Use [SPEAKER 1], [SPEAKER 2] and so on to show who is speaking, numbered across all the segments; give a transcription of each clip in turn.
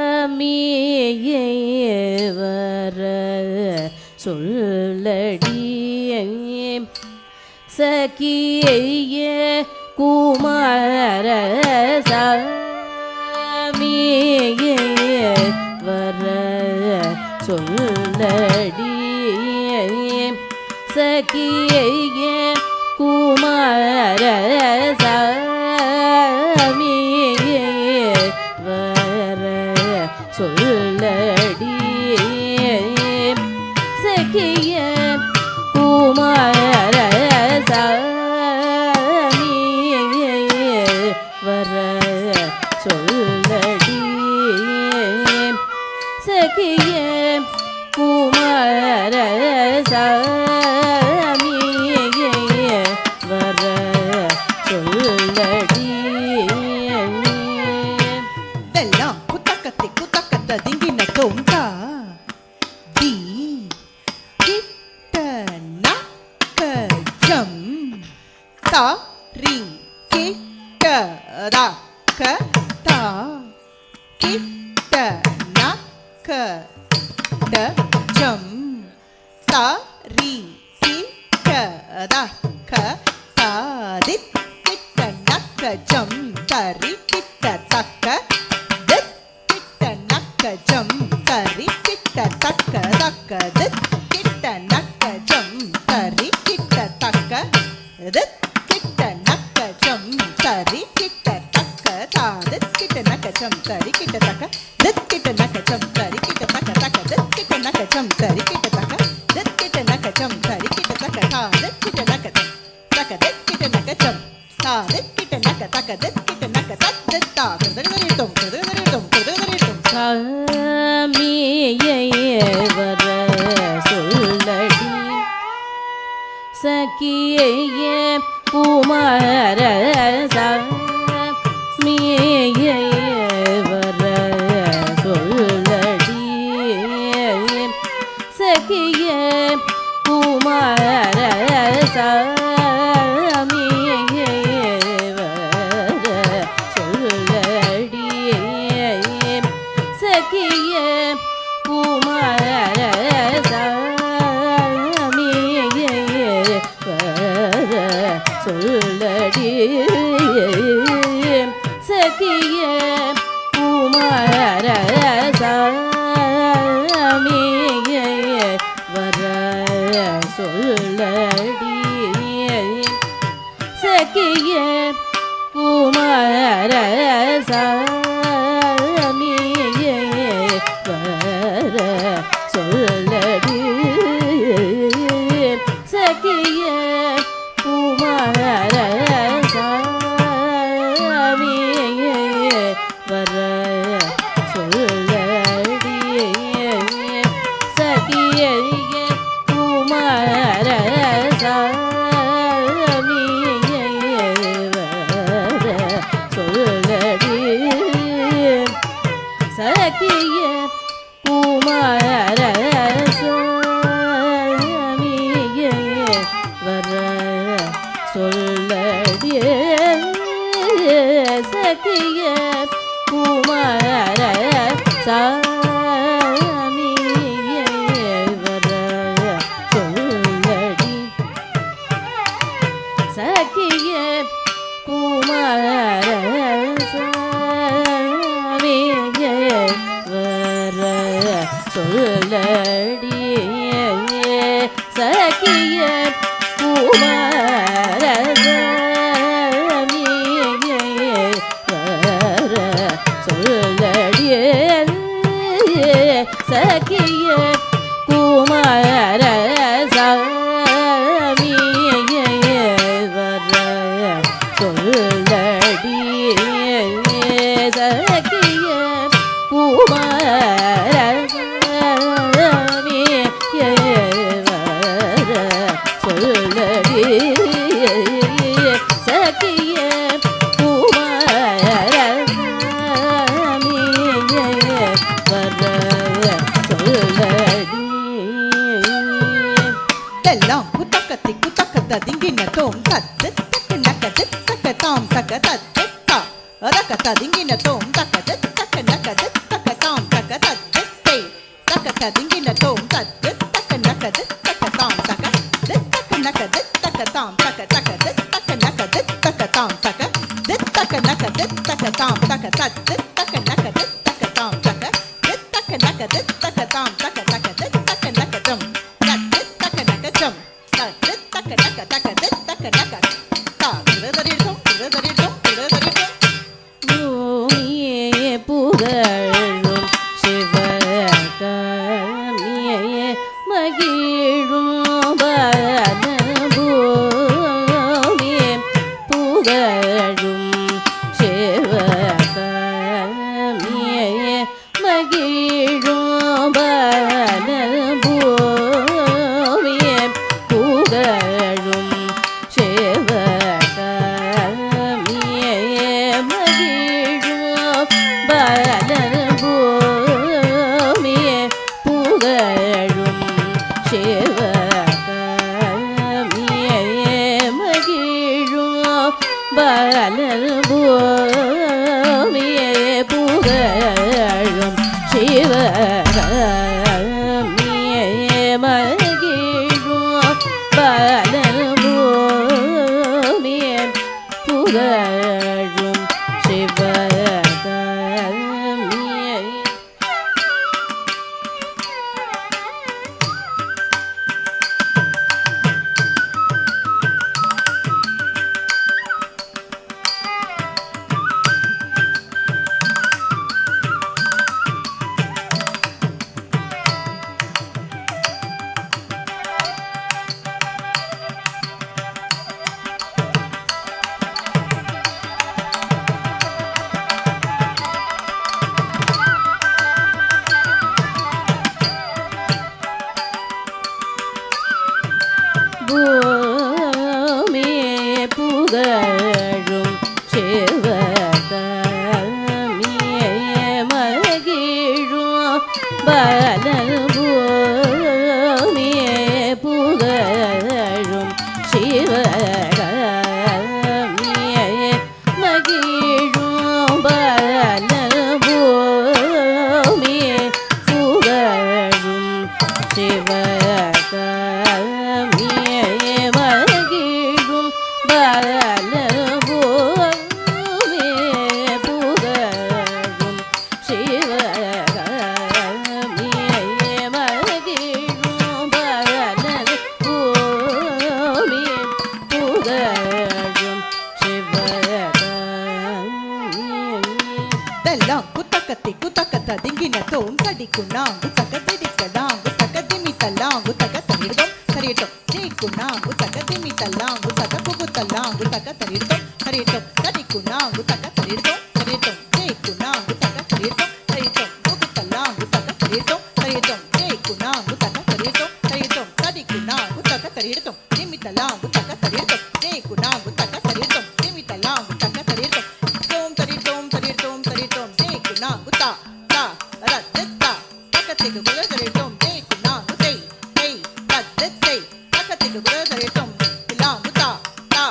[SPEAKER 1] சாமியே வர சொல்லடியே சகியே குமார சாமியே வர சொல்லடியே சகியே குமார சாமியே வர சொல்லடியே சகிய குமார சாமியே வர சொல்லடியே சகிய குமார சாமியே வர சொல்லடியே
[SPEAKER 2] வெள்ளம் குத்தக்கத்தி குத்தக்கத்த திங்கின தோங்கா தி கிட்ட நக்க ஜம் தா ரி கிட்ட ரா க தா கிட்ட நக்க ட ஜம் தா ரி கிட்ட ரா க தா தி கிட்ட நக்க ஜம் தரி கிட்ட தக்க ஜம் தரி கிட்ட தக்க தக்க கிட்ட நக்க ஜம் தரி கிட்ட தக்க கிட்ட நக்க ஜம் தரி கிட்ட தக்க தாது கிட்ட நக்க ஜம் தரி கிட்ட தக்க கிட்ட நக்க ஜம் தரி கிட்ட தக்க தக்க கிட்ட நக்க ஜம் தரி கிட்ட தக்க கிட்ட நக்க ஜம் தரி கிட்ட தக்க தாது கிட்ட நக்க ஜம் தக்க கிட்ட நக்க ஜம் தாது கிட்ட நக்க தக்க கிட்ட நக்க தக்க தாது கதகரிட்டும் கதகரிட்டும் கதகரிட்டும்
[SPEAKER 1] சாமியே வர சொல்லடி சகியே குமார சாமியே வர சொல்லடி சகிய குமார சாமியே வர சொல்லடியே சகிய குமார சாமியே வர சொல்லடியே சகிய குமார சாமியே வர சொல்லடியே சகிய குமார சாமியே வர சொல்லடியே சகிய குமார சாமியே வர சொல்லடியே சகிய குமார சாமியே வர சொல்லடியே சகிய குமார சாமியே வர சொல்லடியே சகிய குமார சாமியே வர சொல்லடி சகிய குமார சாமியே வர சொல்லடியே சகிய குமார சாமியே வர சொல்லடியே சகிய குமார சாமியே வர சொல்லடியே சகிய குமார சாமியே வர சொல்லடியே சகிய குமார சாமியே வர சொல்லடியே
[SPEAKER 2] எல்லாம் குத்தக்கத்தி குத்தக்கத்த திங்கின தோம் தத்து தக்கு நக்க தக்க தாம் தக்க தக்க ததிங்கின தோம் தக்க தத் தக்க நக்க தத் தக்க தாம் தக்க தத் தே தக்க ததிங்கின தோம் தத் தக்க நக்க தத் தக்க தாம் தக்க தத் தக்க நக்க தத் தக்க தாம் தக்க தக்க தத் தக்க நக்க தத் தக்க தாம் தக்க தத் தக்க நக்க தத் தக்க தாம் தக்க தத் தக்க நக்க தத் தக்க தாம் தக்க தத் தக்க நக்க தத் தக்க தாம் தக்க தக்க தத் தக்க நக்க ஜம் தக் தக்க நக்க ஜம் தக் தக்க நக்க தக்க தத் தக்க நக்க தா திருதரிடும் திருதரிடும் திருதரிடும்
[SPEAKER 1] பூமியே புகழும் சிவகாமியே மகிழும் பாலபூமியே புகழும் சிவகாமியே மகிழும் பாலபூமியே புகழும் சிவகாமியே மகிழும் பாலபூமியே புகழும் சிவகாமியே மகிழும் பாலபூமியே புகழும் சிவகாமியே மகிழும் பாலபூமியே புகழும் சிவகாமியே பூமியே புகழும் சிவகாமியே மகிழும் பாலபூமியே புகழும் சிவகாமியே மகிழும் பாலபூமியே புகழும் சிவகாமியே மகிழும் பாலபூமியே புகழும் சிவகாமியே மகிழும் பாலபூமியே புகழும் சிவகாமியே
[SPEAKER 2] தெல்லாம் குத்தக்கத்தி குத்தக்கத்த திங்கின தோம் தடிக்குண்ணாங்கு தக்க திடிக்கடாங்கு தக்க திமி தல்லாங்கு தக்க தரிடுதோம் தரியட்டும் தீக்குண்ணாங்கு தக்க திமி தல்லாங்கு தக்க புகுத்தல்லாங்கு தக்க தரிடுதோம் தரியட்டும் தடிக்குண்ணாங்கு தக்க தரிடுதோம் தரியட்டும் தீக்குண்ணாங்கு தக்க தரிடுதோம் தரியட்டும் புகுத்தல்லாங்கு தக்க தரிடுதோம் தரியட்டும் தீக்குண்ணாங்கு தக்க தரிடுதோம் தரியட்டும் தடிக்குண்ணாங்கு தக்க தரிடுதோம் திமி தல்லாங்கு தக்க தரிடுதோம் தீக்குண்ணாங்கு தக்க தரிடுதோம் திமி தல்லாங்கு தக்க தரிடுதோம் தோம் தரிட்டோம் தரிட்டோம் தரிட்டோம் தீக்குண்ணாங்கு தா தா ரத்தா பக்கத்துக்கு குலதரிட்டோம் தீக்குண்ணாங்கு தை தை ரத்தத்தை பக்கத்துக்கு குலதரிட்டோம் தில்லாங்கு தா தா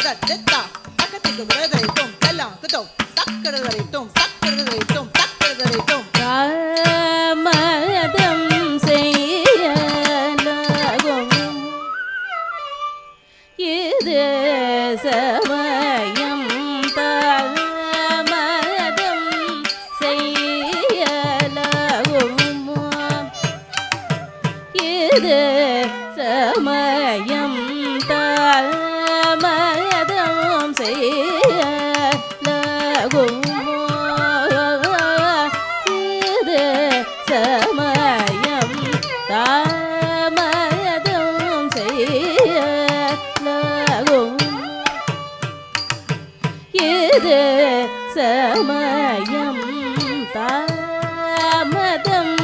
[SPEAKER 2] ரத்தா பக்கத்துக்கு குலதரிட்டோம் தல்லாங்கு தோ தக்கடதரிட்டோம் தக்கடதரிட்டோம் தக்கடதரிட்டோம்
[SPEAKER 1] தாமதம் செய்யலாகும் இது சமயம் தாமதம் செய்யலாகும் இது சமயம் தாமதம் செய்யலாகும் இது சமயம் தாமதம் செய்யலாகும் இது சமயம் தாமதம்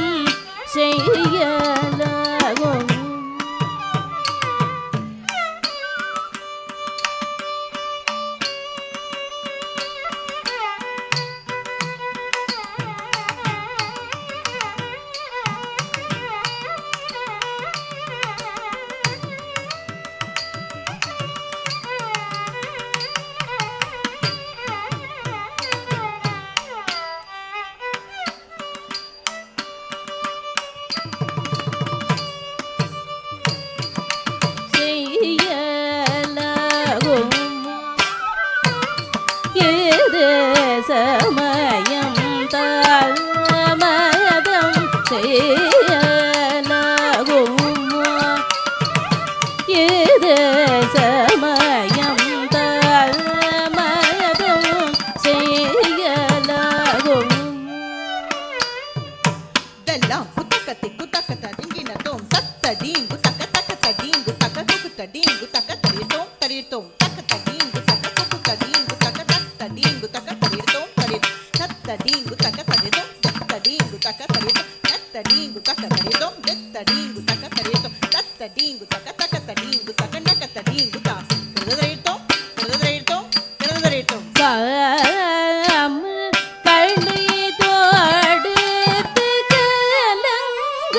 [SPEAKER 1] செய்யலாகும் இது சமயம் தாமதம் செய்யலாகும் இது சமயம் தாமதம் செய்யலாகும்
[SPEAKER 2] இதெல்லாம் குத்தக்கத்தி குத்தக்கத்த திங்கினத்தோம் தத்தடீங்கு தக்க தக்க தடீங்கு தக்க குக்கு தடீங்கு தக்க தடித்தோம் தடித்தோம் தக்க தடீங்கு தக்க குக்கு தடீங்கு தக்க தத்தடீங்கு தக்க தடித்தோம் தத்தடீங்கு தக்க தடித்தோம் தத்தடீங்கு தக்க தடித்தோம் தத்தடீங்கு தக்க தடித்தோம் தத்தடீங்கு தக்க தடித்தோம் தத்தடீங்கு தக்க தக்க தடீங்கு தக்க நக்க தடீங்கு தா திருதரைத்தோம் திருதரைத்தோம் திருதரைத்தோம்
[SPEAKER 1] காம் கண்ணி தோடுத்து கலங்க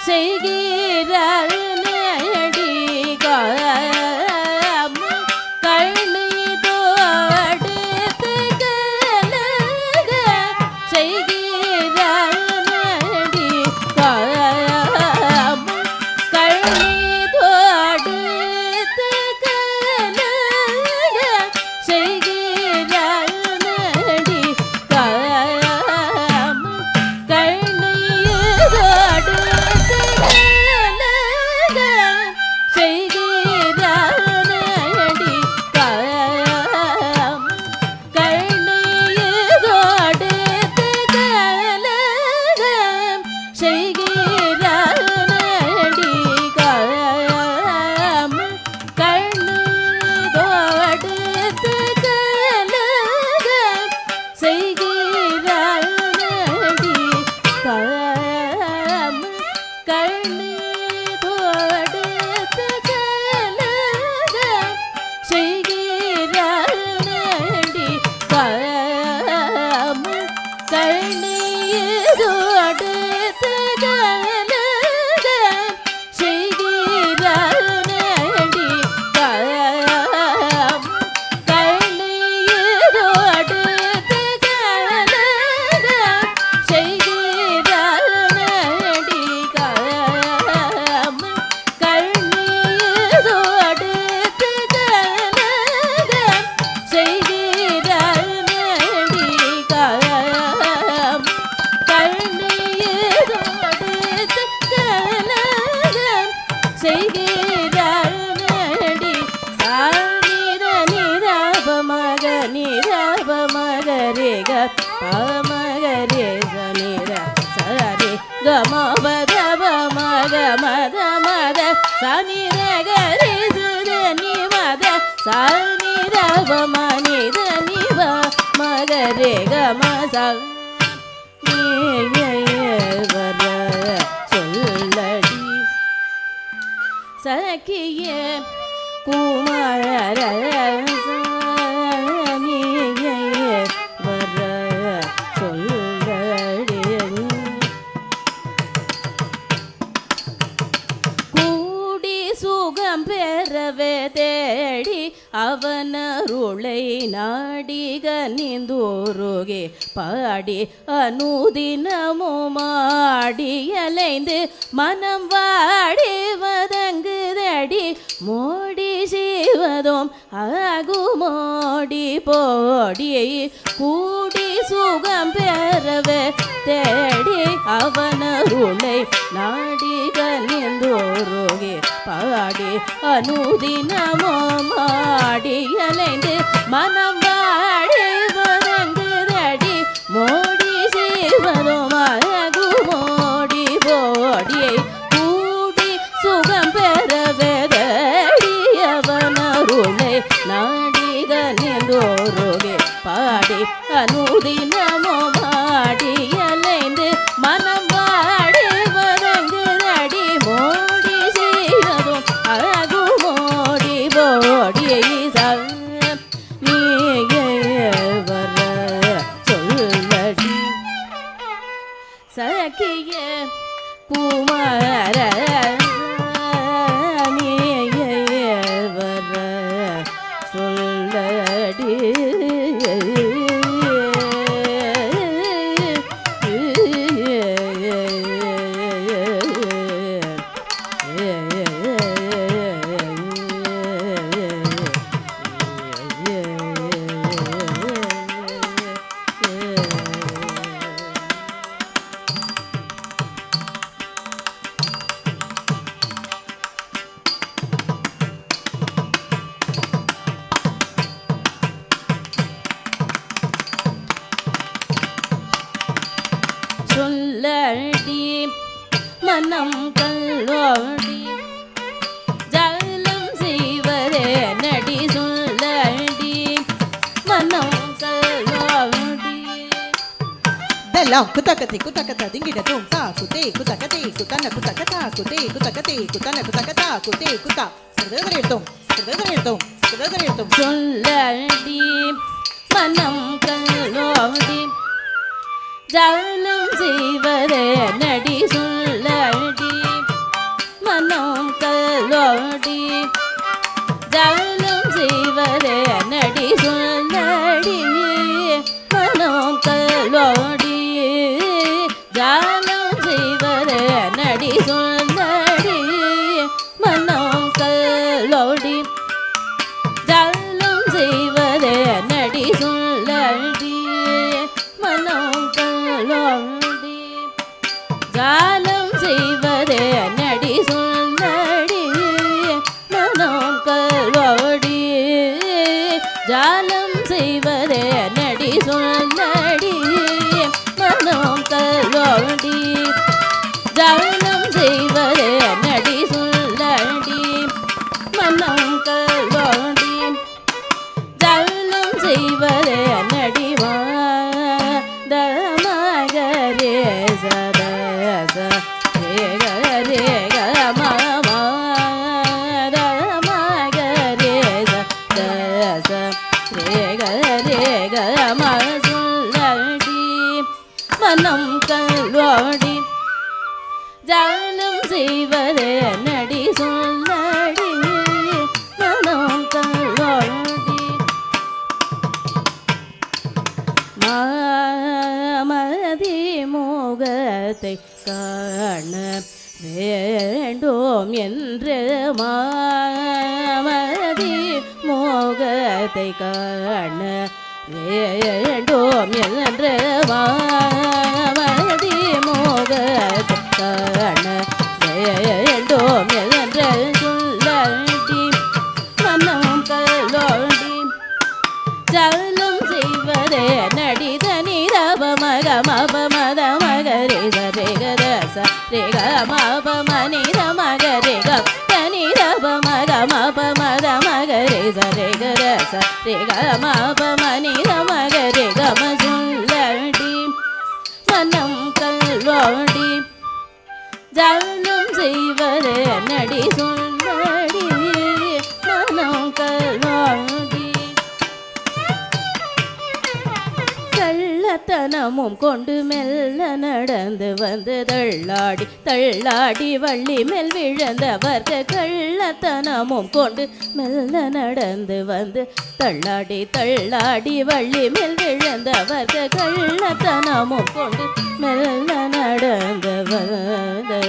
[SPEAKER 1] செய்கிறார் நடி காம் கண்ணி தோடுத்து கலங்க செய்கிறார் நடி காம் கண்ணி தோடுத்து கலங்க செய்கிறார் நடி காம் கண்ணியோடு கலங்க செய்கிறார் நடி காம் கண்ணியோடு கலங்க செய்கிறார் நடி காம் கண்ணோடு கலங்க செய்கிறார் நடி காம் கண்ணோடு கலங்க செய்கிறார் நடி காம் கண்ணோடு கலங்க செய்கிறார் நடி காம் கண்ணீரோடு கலங்க செய்கிறார் நடி காம் கண்ணீரோடு கலங்க செய்கிறார் நடி காம் கண்ணீரோடு கலங்க செய்கிறார் நடி சானிர நிரப மக நிரப மக ரேக பமக ரேச நிர சரி கமபதப மக மத மத சனிர கரி சுத நிமத சனிரப மனித நிவ மக ரேக மசல் வர சொல்லடி சகிய குமார வர சொல்லடி கூடி சுகம் பெறவே தேடி அவனருளை நாடிக நிந்தோருகே பாடி அனுதினமும் ஆடியலைந்து மனம் வாடி வதங்குதடி மோடி செய்வதும் ஆகுமோடி போடி கூடி சுகம் பெறவே தேடி அவனருளை நாடிக நிந்தோருகே பாடி அனுதினமும் ஆடியலைந்து மனம் வாடி வதங்குதடி மோடி செய்வதும் ஆகுமோடி போடியை கூடி சுகம் பெறவே தேடி அவனருளை நாடிக நிந்தோருகே பாடி அனுதினமும் ஆடியலைந்து மனம் வாடி வதங்குதடி மோடி செய்வதும் அழகுமோடி போடியை வர சொல்லடி சகிய குமார வர சொல்லடி மனம் கல்லோடி ஜாலம் செய்வதே நடி சொல்லடி மனம் கல்லோடி
[SPEAKER 2] Dalam kutakati kutakata dingida tum ta kute kutakati kutana kutakata kute kutakati kutana kutakata kute kuta sedagaritum
[SPEAKER 1] சொல்லடி மனம் கல்லோடி ஜாலம் செய்வதே நடி சொல்லடி மனம் கல்லோடி ஜாலம் செய்வதே நடி சொல்லடி மனம் கல்லோடி ஜாலம் செய்வதே நடி சொல்லடி மனம் கல்லோடி ஜாலம் செய்வதே நடி சொல்லடி மனம் கல்லோடி ஜாலம் செய்வதே நடி சொல்லடி மனம் கல்லோடி ஜாலம் செய்வதே நடி சொல்லடி மனம் கல்லோடி ஜாலம் செய்வதே நடி சொல்லடி மனம் கல்லோடி ஜாலம் செய்வதே நடிவா தமகரே சதச ரே கம தமகரே சதச ரே கம சொல்லடி மனம் கல்லோடி ஜாலம் செய்வதே நடி சொல்லடி மனம் கல்லோடி மாமதி மோகத்தை காண வேண்டும் என்று மாமதி மோகத்தை காண வேண்டும் என்று மாமதி மோகத்தை காண வேண்டும் என்று சொல்லடி மனம் கல்லோடி ஜாலம் செய்வதே நடித நிரப மக மப மத மகரே சரே கரச ரே மப மனித மகரே கனிரப மக மப மத மகரே சரே கரச ரே மப மனித மகரே கம சொல்லடி மனம் கல்லோடி ஜாலம் செய்வதே நடி சொல்லடி மனம் கல்லோடி கள்ளத்தனமும் கொண்டு மெல்ல நடந்து வந்து தள்ளாடி தள்ளாடி வள்ளி மேல் விழுந்தவர்க்கு கள்ளத்தனமும் கொண்டு மெல்ல நடந்து வந்து தள்ளாடி தள்ளாடி வள்ளி மேல் விழுந்தவர்க்கு கள்ளத்தனமும் கொண்டு மெல்ல நடந்து வந்து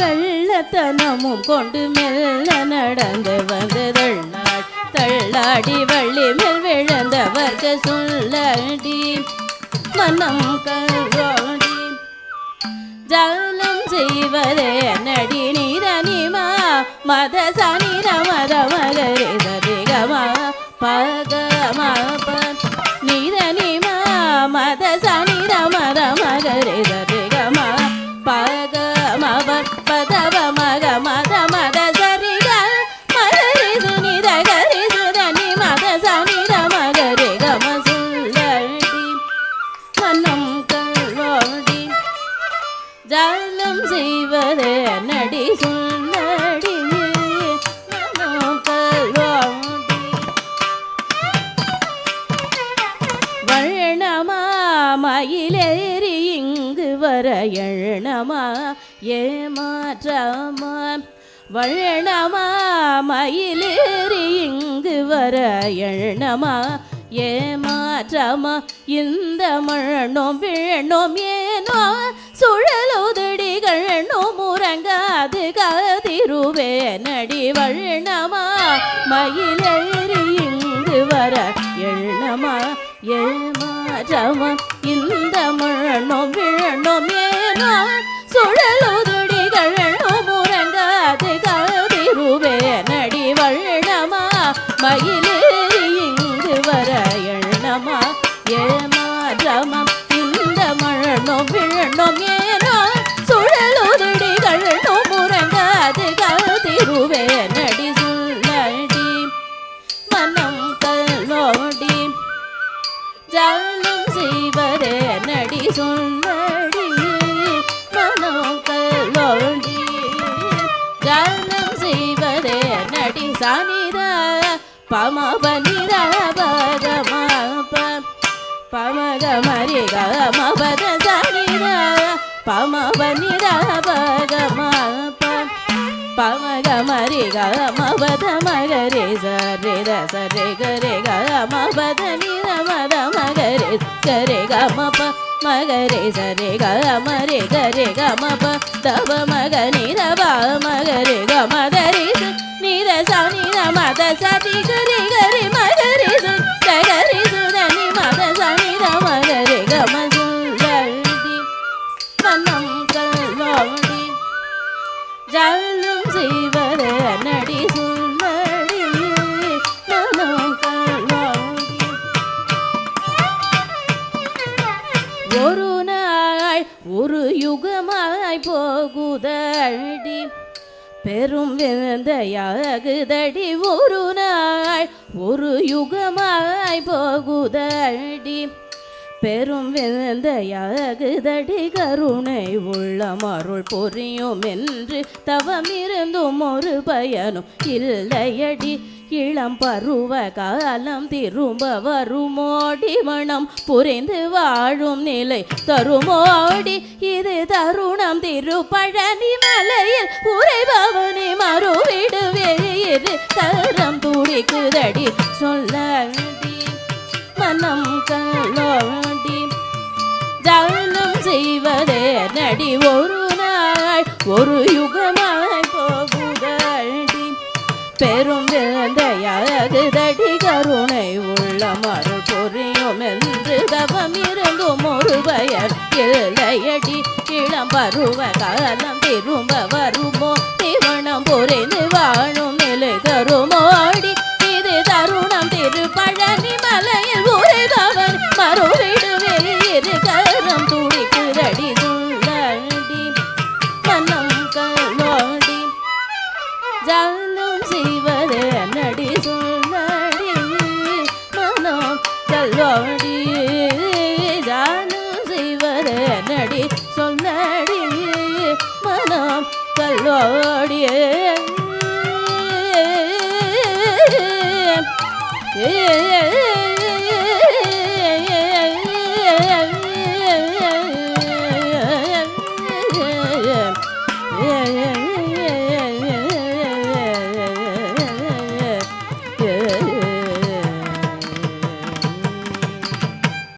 [SPEAKER 1] கள்ளத்தனமும் கொண்டு மெல்ல நடந்து வந்து தள்ளாடி வள்ளி மேல் விழுந்தவர்க்கு சொல்லடி மனம் கல்வாடி ஜாலம் செய்வதே நடி நீதனிமா மத சனிர மத மகரி சரிகமா பகமா நீதனிமா மத சனிர மத மகரி சரிகமா பகமா பதவ மக மத மத சரிக மகரி சுனித கரி சுதனி மத சனிர மகரி கம சொல்லடி மனம் கல்வாடி ஜாலம் செய்வதே நடி சொல்லடி மனம் கல்வாடி வண்ணமா மயிலேறி இங்கு வர எழனமா ஏமாற்றமா வண்ணமா மயிலேறி இங்கு வர எழனமா ஏமாற்றமா இந்த மழனோம் விழனோம் ஏனோ சுழலுதடிகழனோம் முறங்காது காதிருவே நடி வண்ணமா மயிலேறி இங்கு வர எழனமா ஏமாற்றமா இந்த மழனோம் விழனோம் ஏனோ சுழலுதடிகழனோம் முறங்காது காதிருவே நடி வண்ணமா மயிலேறி இங்கு வர எழனமா ஏமாற்றமா இந்த மழனோம் விழனோம் ஏனோ சுழலுதடிகழனோம் முறங்காது காதிருவே நடி சொல்லடி மனம் கல்வாடி ஜாலம் செய்வதே நடி சொல்லடி மனம் கல்வாடி ஜாலம் செய்வதே நடி சானிதா பமபனிர பகமா பமக மரி கமபத சானித பமபனிர பகமா பமக மரி கமபத மகரி சரித சரி கரி கமபத நிர மத மகரி கரி கமப மகரி சரி கமரி கரி கமப தவ மக நிர மகரி கமதரி நிர சனிர மத சதி கரி கரி மகரி சுரி சுதனி மத சனிர மகரி கம சொல்லடி மனம் கல்வாடி ஜாலம் செய்வதே நடி சொல்லடி மனம் கல்வாடி ஒரு நாள் ஒரு யுகமாய் போகுதடி பெரும் விந்தையாகுதடி ஒரு நாள் ஒரு யுகமாய் போகுதடி பெரும் விந்தையாகுதடி கருணை உள்ளம் அருள் பொரியும் என்று தவமிருந்தும் ஒரு பயனும் இல்லையடி இளம் பருவ காலம் திரும்ப வருமோடி மனம் புரிந்து வாழும் நிலை தருமோடி இது தருணம் திருப்பழனி மலையில் உறைபவனி மறுவிடுவே இரு தரம் துடிக்குதடி சொல்லடி மனம் கல்லோடி ஜாலம் செய்வதே நடி ஒரு நாள் ஒரு யுகமாய் போகுதடி பெரும் விந்தையாகுதடி கருணை உள்ள மருள் பொரியும் என்று தவம் இருந்தும் ஒரு பயன் இல்லையடி இளம் பருவ காலம் திரும்ப வருமோ திவனம் புரிந்து வாழும் நிலை தருமோடி இது தருணம் திருப்பழனி மலையில் உரைதவன் மறுவிடுவே இரு கரம் துடிக்குதடி சொல்லடி மனம் கல்லோடி ஜாலம் செய்வதே நடி சொல்லடி மனம் கல்லோடி ஜாலம் செய்வதே நடி சொல்லடி மனம் கல்லோடி ஏ